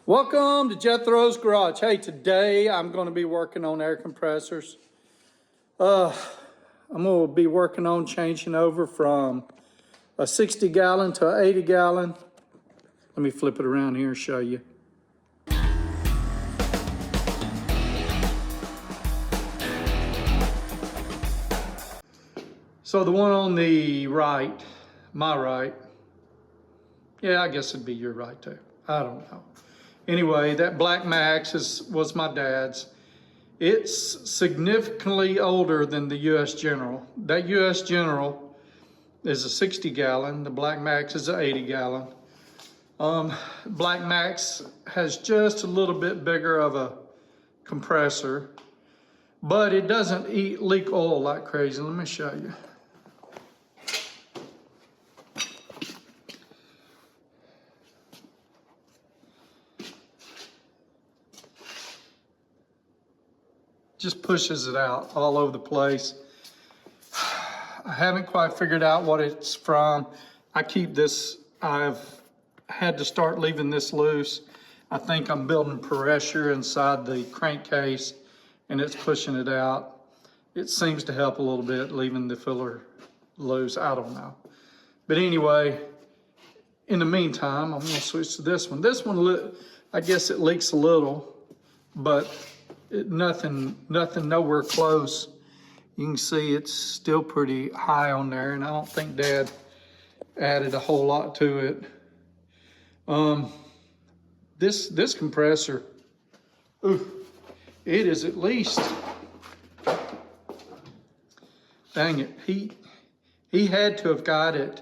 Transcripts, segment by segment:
Welcome to Jethro's Garage. Hey, today I'm going to be working on air compressors. I'm going to be working on changing over from a 60 gallon to an 80 gallon. Let me flip it around here and show you. So the one on the right, my right, yeah, I guess it'd be your right too. I don't know. Anyway, that Black Max was my dad's. It's significantly older than the US General. That US General is a 60 gallon. The Black Max is an 80 gallon. Black Max has just a little bit bigger of a compressor, but it doesn't leak oil like crazy. Let me show you. Just pushes it out all over the place. I haven't quite figured out what it's from. I keep this, I've had to start leaving this loose. I think I'm building pressure inside the crankcase and it's pushing it out. It seems to help a little bit leaving the filler loose, I don't know. But anyway, in the meantime, I'm gonna switch to this one. This one, I guess it leaks a little, but nothing nowhere close. You can see it's still pretty high on there, and I don't think Dad added a whole lot to it. This compressor, ooh, it is at least, dang it, he had to have got it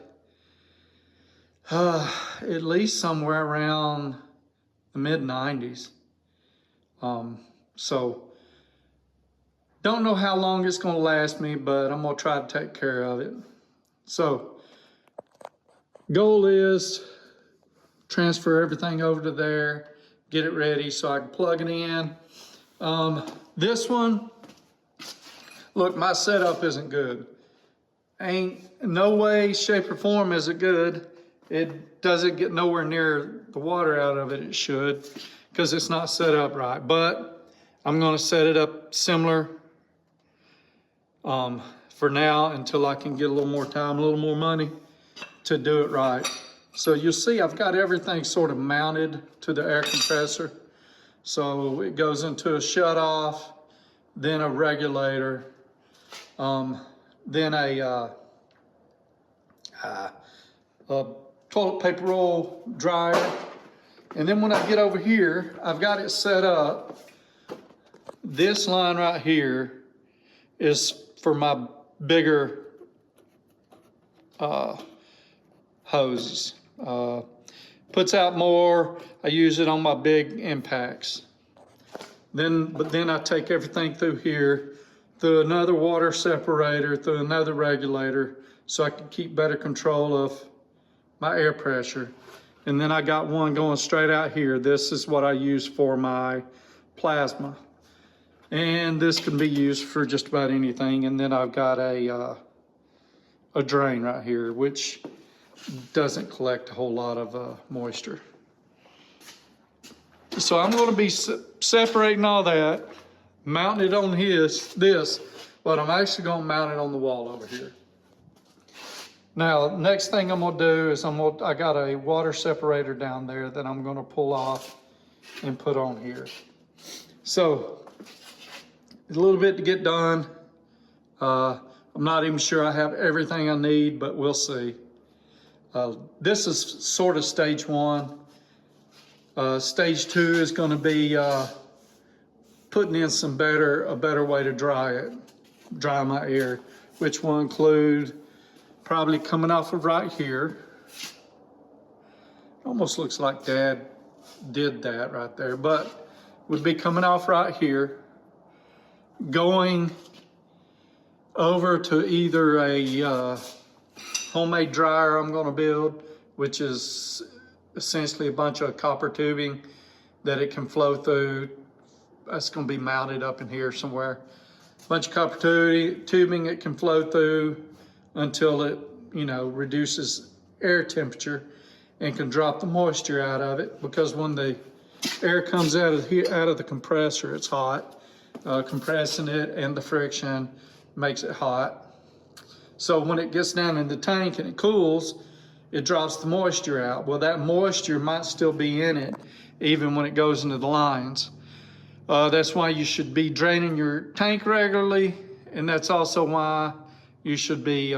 at least somewhere around the mid-90s. So, don't know how long it's gonna last me, but I'm gonna try to take care of it. So, goal is transfer everything over to there, get it ready so I can plug it in. This one, look, my setup isn't good. Ain't no way, shape, or form is it good. It doesn't get nowhere near the water out of it should, because it's not set up right. But I'm gonna set it up similar for now until I can get a little more time, a little more money to do it right. So you'll see I've got everything sort of mounted to the air compressor. So it goes into a shut off, then a regulator, then a toilet paper roll dryer. And then when I get over here, I've got it set up. This line right here is for my bigger hoses. Puts out more. I use it on my big impacts. But then I take everything through here, through another water separator, through another regulator, so I can keep better control of my air pressure. And then I got one going straight out here. This is what I use for my plasma. And this can be used for just about anything. And then I've got a drain right here, which doesn't collect a whole lot of moisture. So I'm gonna be separating all that, mounting it on this, but I'm actually gonna mount it on the wall over here. Now, next thing I'm gonna do is I got a water separator down there that I'm gonna pull off and put on here. So, a little bit to get done. I'm not even sure I have everything I need, but we'll see. This is sort of stage one. Stage two is gonna be putting in a better way to dry my air, which will include probably coming off of right here. Almost looks like Dad did that right there, but would be coming off right here, going over to either a homemade dryer I'm gonna build, which is essentially a bunch of copper tubing that it can flow through. That's gonna be mounted up in here somewhere. Bunch of copper tubing it can flow through until it, reduces air temperature and can drop the moisture out of it, because when the air comes out of here, out of the compressor. It's hot. Compressing it and the friction makes it hot. So when it gets down in the tank and it cools, it drops the moisture out. Well, that moisture might still be in it even when it goes into the lines. That's why you should be draining your tank regularly, and that's also why you should be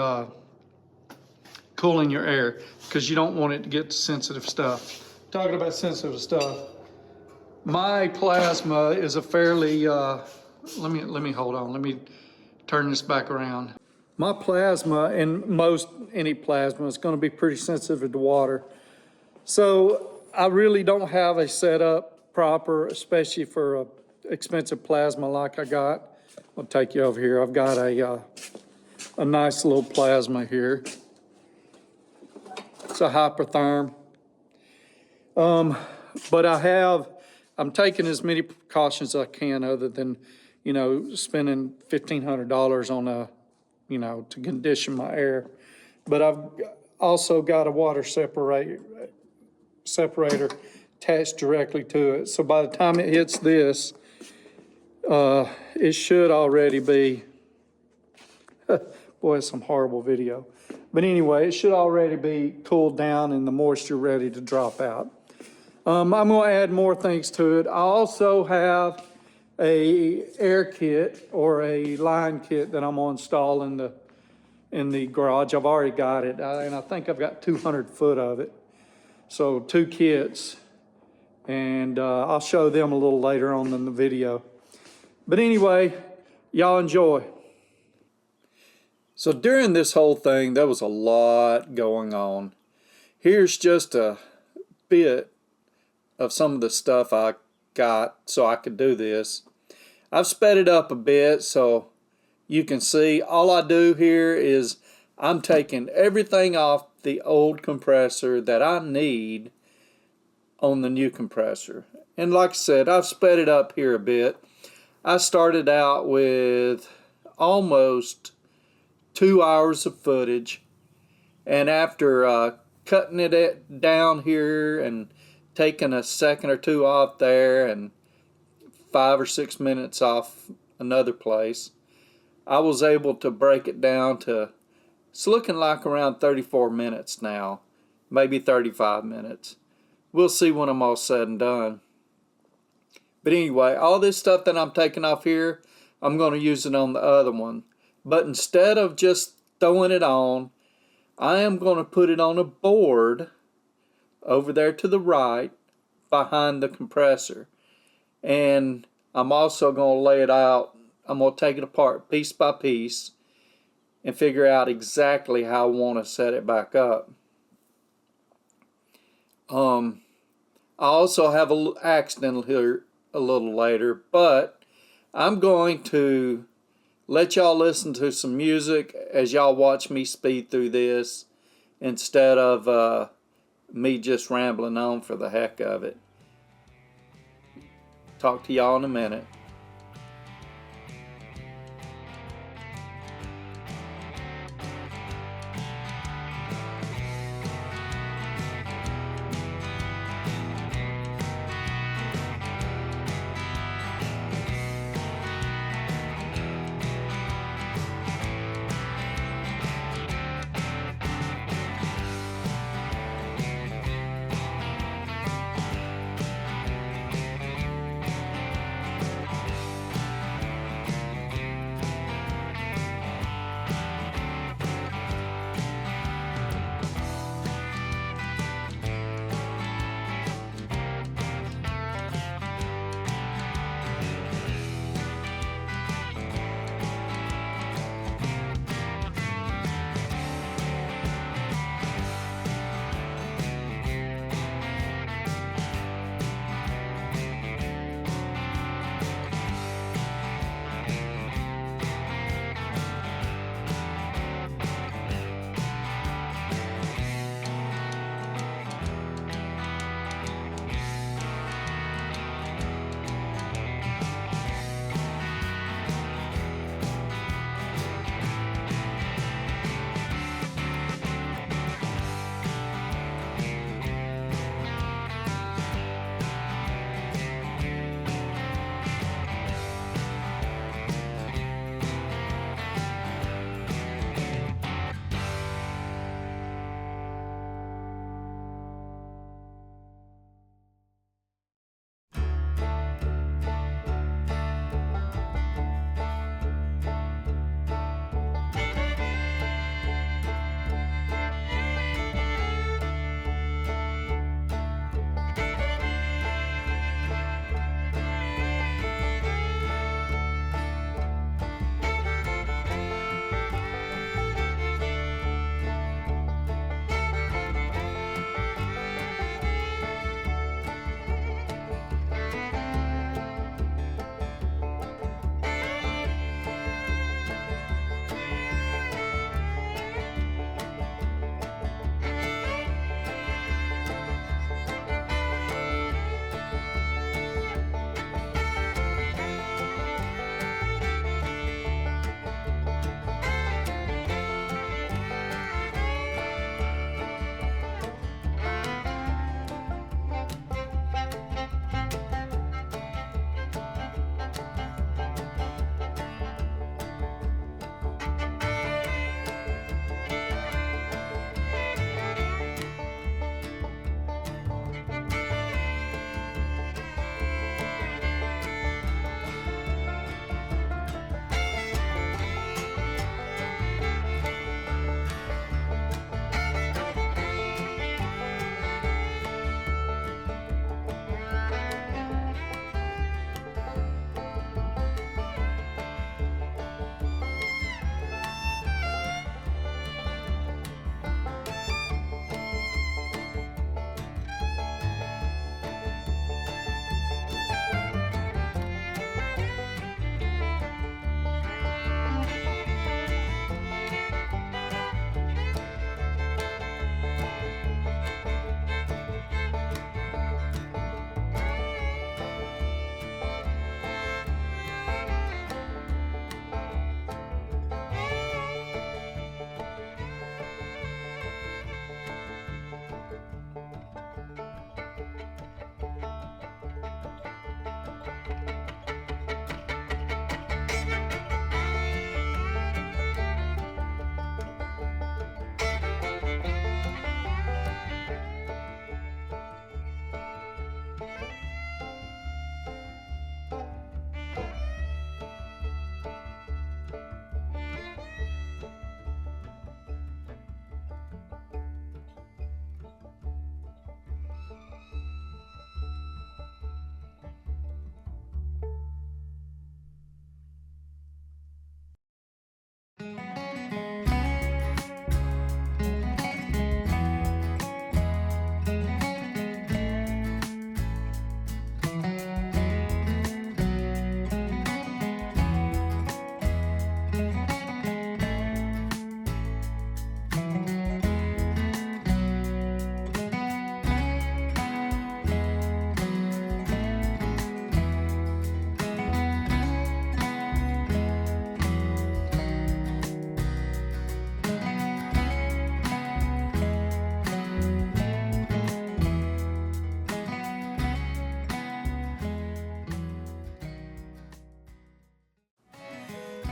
cooling your air, because you don't want it to get to sensitive stuff. Talking about sensitive stuff, my plasma is a fairly, let me hold on, let me turn this back around. My plasma, and any plasma, is gonna be pretty sensitive to water. So I really don't have a setup proper, especially for a expensive plasma like I got. I'll take you over here. I've got a nice little plasma here. It's a hypertherm. But I'm taking as many precautions as I can, other than, spending $1,500 on to condition my air. But I've also got a water separator attached directly to it. So by the time it hits this, it should already be, boy, it's some horrible video. But anyway, it should already be cooled down and the moisture ready to drop out. I'm gonna add more things to it. I also have a air kit or a line kit that I'm gonna install in the garage. I've already got it, and I think I've got 200 foot of it. So 2 kits, and I'll show them a little later on in the video. But anyway, y'all enjoy. So during this whole thing, there was a lot going on. Here's just a bit of some of the stuff I got so I could do this. I've sped it up a bit so you can see. All I do here is I'm taking everything off the old compressor that I need on the new compressor. And like I said, I've sped it up here a bit. I started out with almost 2 hours of footage, and after cutting it down here and taking a second or two off there and 5 or 6 minutes off another place, I was able to break it down to, it's looking like around 34 minutes now, maybe 35 minutes. We'll see when I'm all said and done. But anyway, all this stuff that I'm taking off here, I'm going to use it on the other one. But instead of just throwing it on, I am going to put it on a board over there to the right behind the compressor. And I'm also going to lay it out. I'm going to take it apart piece by piece and figure out exactly how I want to set it back up. I also have an accident here a little later, but I'm going to let y'all listen to some music as y'all watch me speed through this instead of me just rambling on for the heck of it. Talk to y'all in a minute.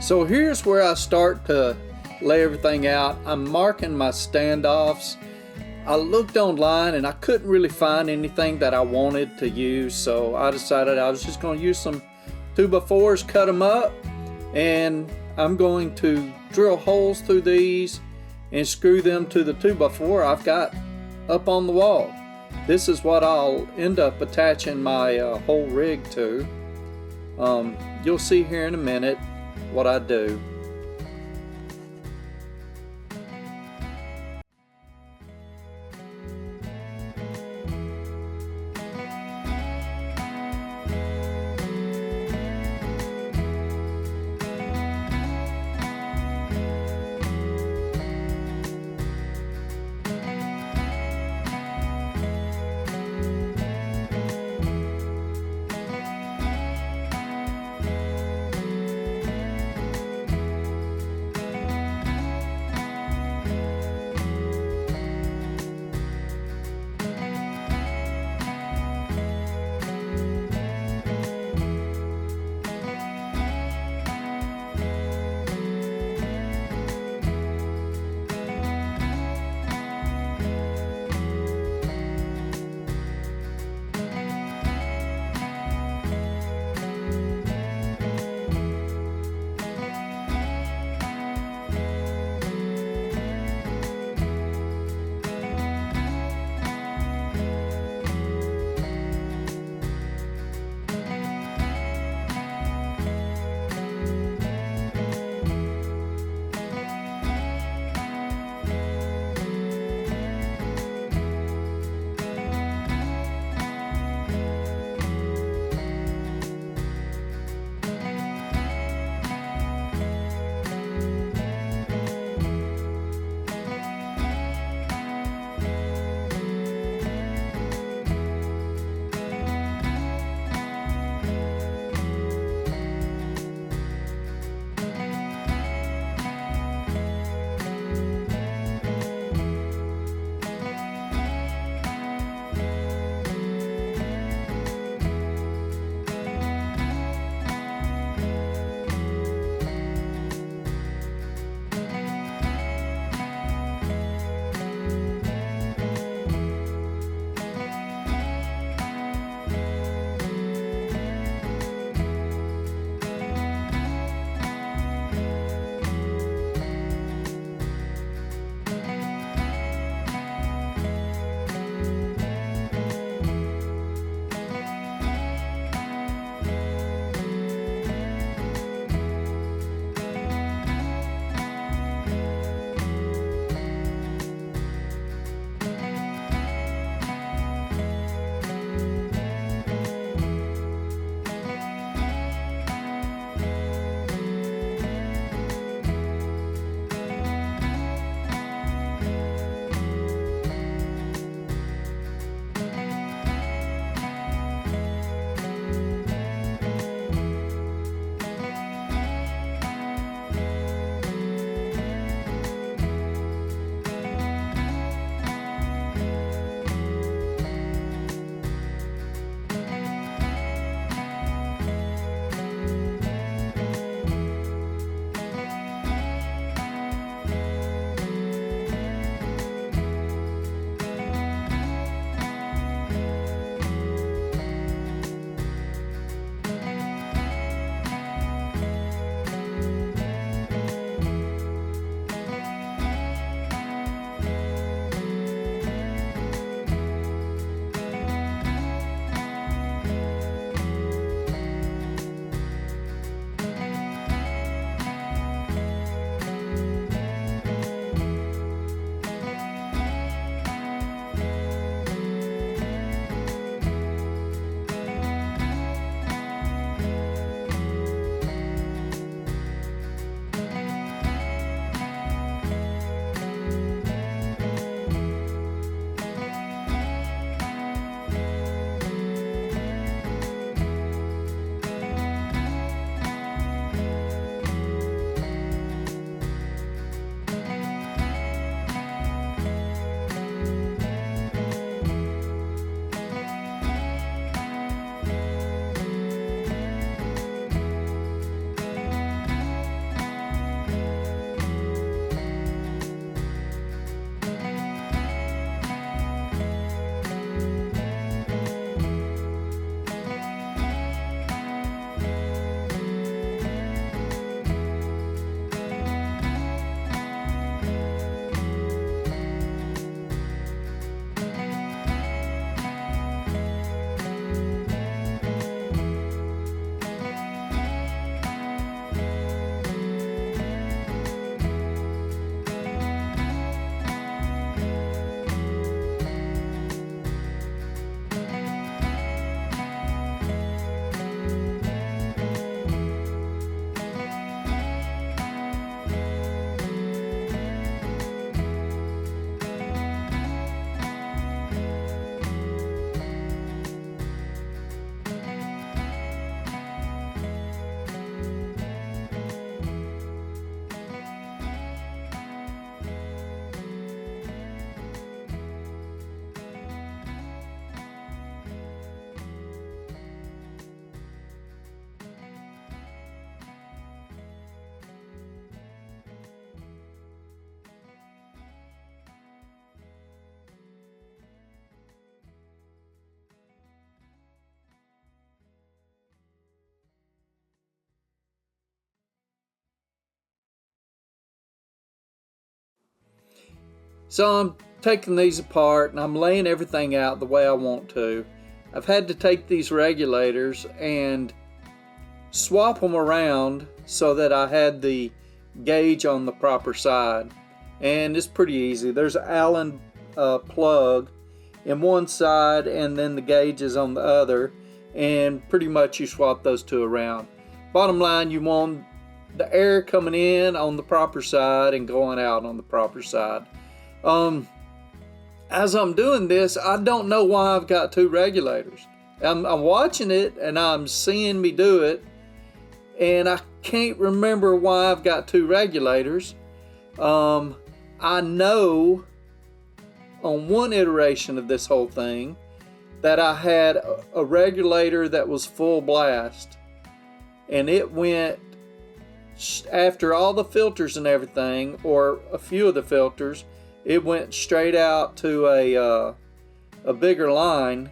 So here's where I start to lay everything out. I'm marking my standoffs. I looked online and I couldn't really find anything that I wanted to use, so I decided I was just going to use some 2x4s, cut them up, and I'm going to drill holes through these and screw them to the 2x4 I've got up on the wall. This is what I'll end up attaching my whole rig to. You'll see here in a minute what I do. So I'm taking these apart and I'm laying everything out the way I want to. I've had to take these regulators and swap them around so that I had the gauge on the proper side. And it's pretty easy. There's an Allen plug in one side and then the gauge is on the other, and pretty much you swap those two around. Bottom line, you want the air coming in on the proper side and going out on the proper side. As I'm doing this, I don't know why I've got two regulators. I'm watching it and I'm seeing me do it, and I can't remember why I've got two regulators. I know on one iteration of this whole thing that I had a regulator that was full blast, and it went, after all the filters and everything, or a few of the filters, it went straight out to a bigger line,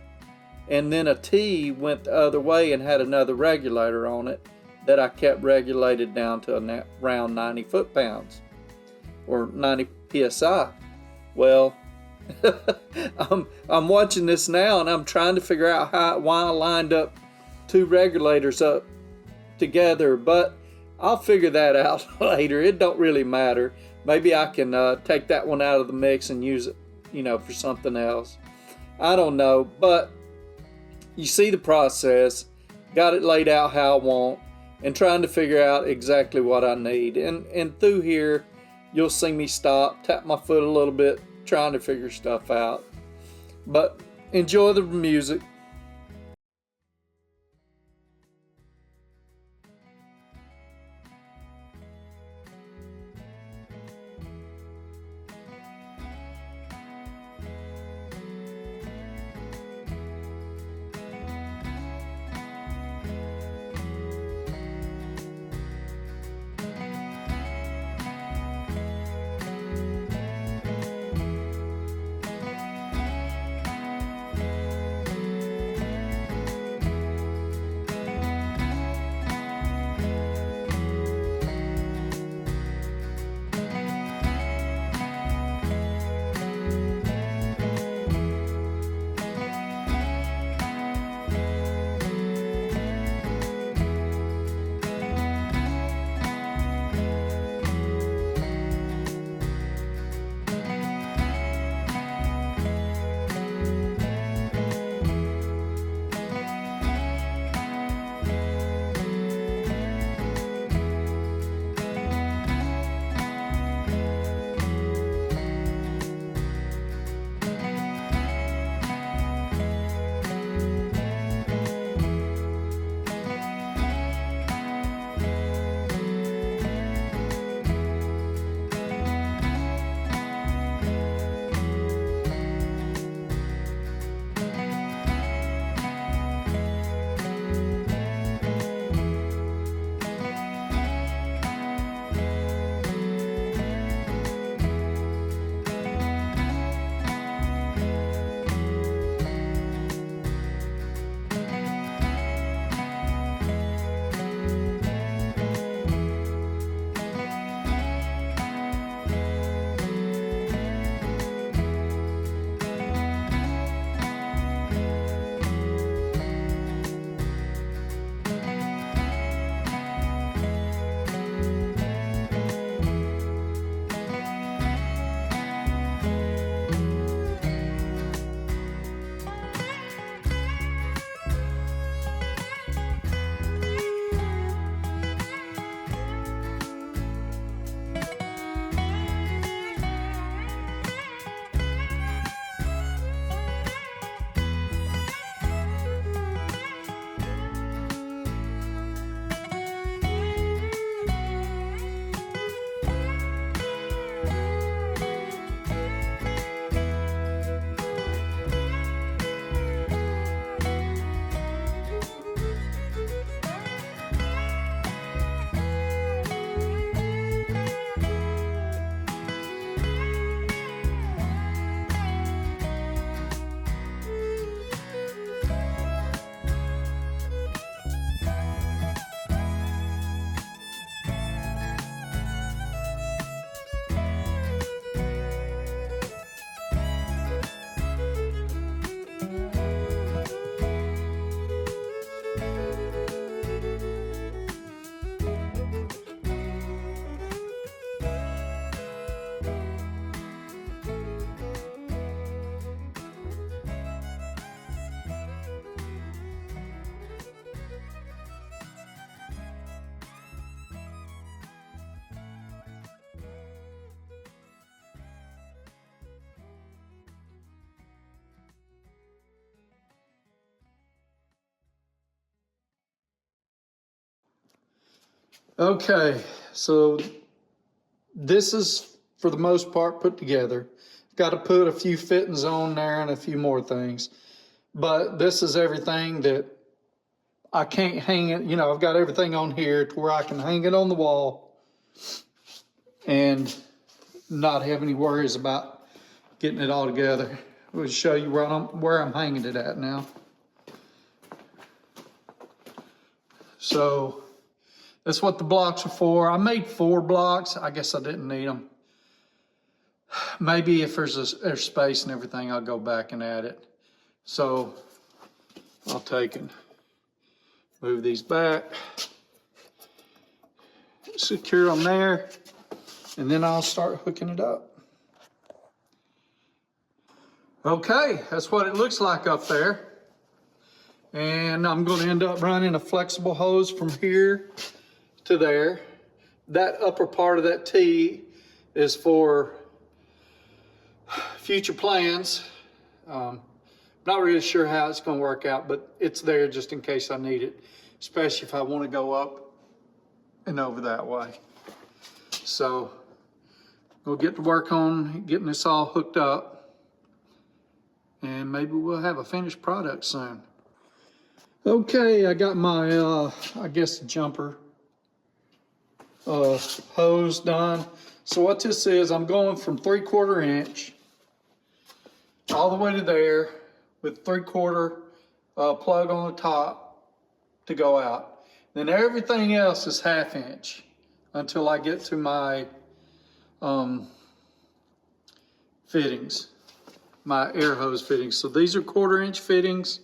and then a T went the other way and had another regulator on it that I kept regulated down to around 90 foot-pounds or 90 psi. Well, I'm watching this now and I'm trying to figure out why I lined up two regulators up together, but I'll figure that out later. It don't really matter. Maybe I can take that one out of the mix and use it, for something else. I don't know, but you see the process. Got it laid out how I want, and trying to figure out exactly what I need. And through here, you'll see me stop, tap my foot a little bit, trying to figure stuff out. But enjoy the music. Okay, so this is for the most part put together. Got to put a few fittings on there and a few more things. But this is everything that I can't hang it. You know, I've got everything on here to where I can hang it on the wall and not have any worries about getting it all together. We'll show you where I'm hanging it at now. So that's what the blocks are for. I made 4 blocks. I guess I didn't need them. Maybe if there's space and everything, I'll go back and add it. So I'll take and move these back, secure them there, and then I'll start hooking it up. Okay, that's what it looks like up there. And I'm going to end up running a flexible hose from here to there. That upper part of that T is for future plans. Not really sure how it's going to work out, but it's there just in case I need it, especially if I want to go up and over that way. So we'll get to work on getting this all hooked up, and maybe we'll have a finished product soon. Okay, I got my, I guess, jumper hose done. So what this is, I'm going from 3/4 inch all the way to there with 3/4 plug on the top to go out. Then everything else is 1/2 inch until I get to my fittings, my air hose fittings. So these are 1/4 inch fittings,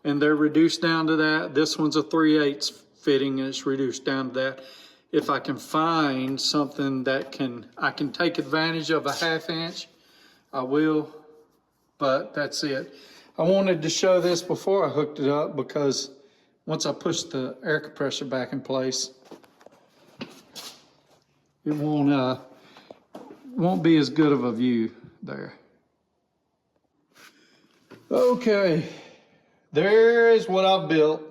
and they're reduced down to that. This one's a 3/8 fitting, and it's reduced down to that. If I can find something that I can take advantage of a 1/2 inch, I will, but that's it. I wanted to show this before I hooked it up because once I push the air compressor back in place, it won't be as good of a view there. Okay, there is what I've built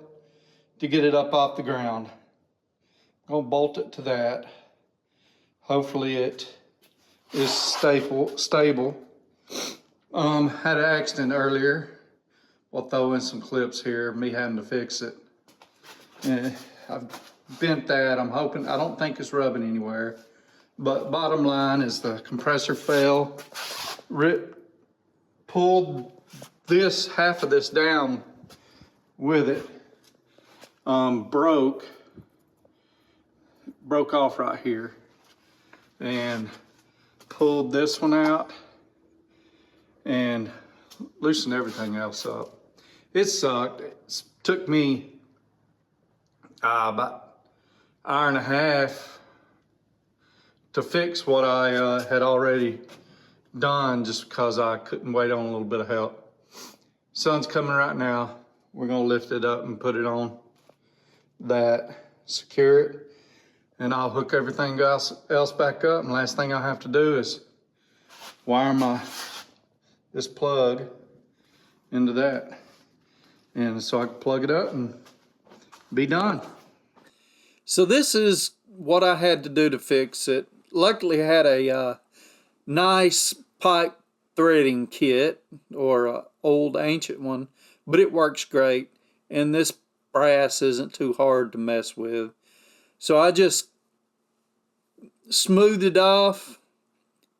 to get it up off the ground. I'm gonna bolt it to that. Hopefully it is stable. Had an accident earlier. We'll throw in some clips here, me having to fix it. And I've bent that. I'm hoping, I don't think it's rubbing anywhere. But bottom line is the compressor fell. Pulled this, half of this down with it. Broke off right here. And pulled this one out and loosened everything else up. It sucked. It took me about an hour and a half to fix what I had already done just because I couldn't wait on a little bit of help. Sun's coming right now. We're gonna lift it up and put it on that, secure it, and I'll hook everything else back up. And the last thing I have to do is wire this plug into that. And so I can plug it up and be done. So this is what I had to do to fix it. Luckily I had a nice pipe threading kit, or an old ancient one, but it works great. And this brass isn't too hard to mess with. So I just smoothed it off,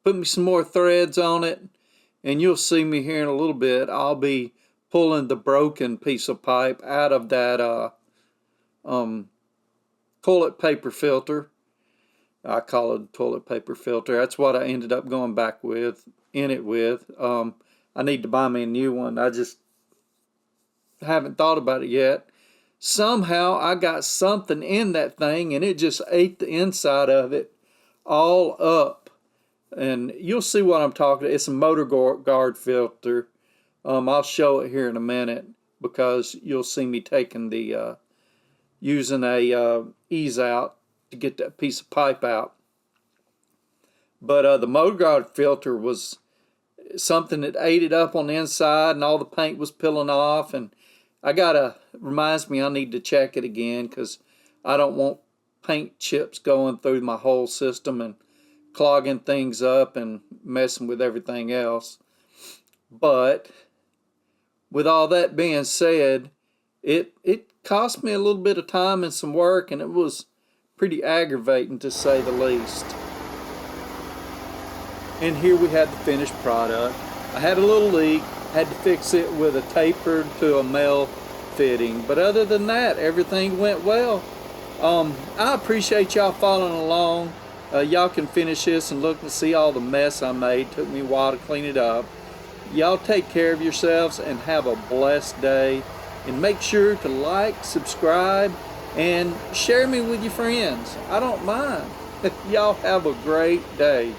put me some more threads on it, and you'll see me here in a little bit. I'll be pulling the broken piece of pipe out of that toilet paper filter. I call it a toilet paper filter. That's what I ended up going back in it with. I need to buy me a new one. I just haven't thought about it yet. Somehow I got something in that thing and it just ate the inside of it all up. And you'll see what I'm talking about. It's a motor guard filter. I'll show it here in a minute because you'll see me taking the using a ease out to get that piece of pipe out. But the motor guard filter was something that ate it up on the inside, and all the paint was peeling off. And reminds me I need to check it again because I don't want paint chips going through my whole system and clogging things up and messing with everything else. But with all that being said, it cost me a little bit of time and some work, and it was pretty aggravating to say the least. And here we had the finished product. I had a little leak, had to fix it with a tapered to a male fitting, but other than that, everything went well. I appreciate y'all following along. Y'all can finish this and look and see all the mess I made. Took me a while to clean it up. Y'all take care of yourselves and have a blessed day. And make sure to like, subscribe, and share me with your friends. I don't mind. Y'all have a great day.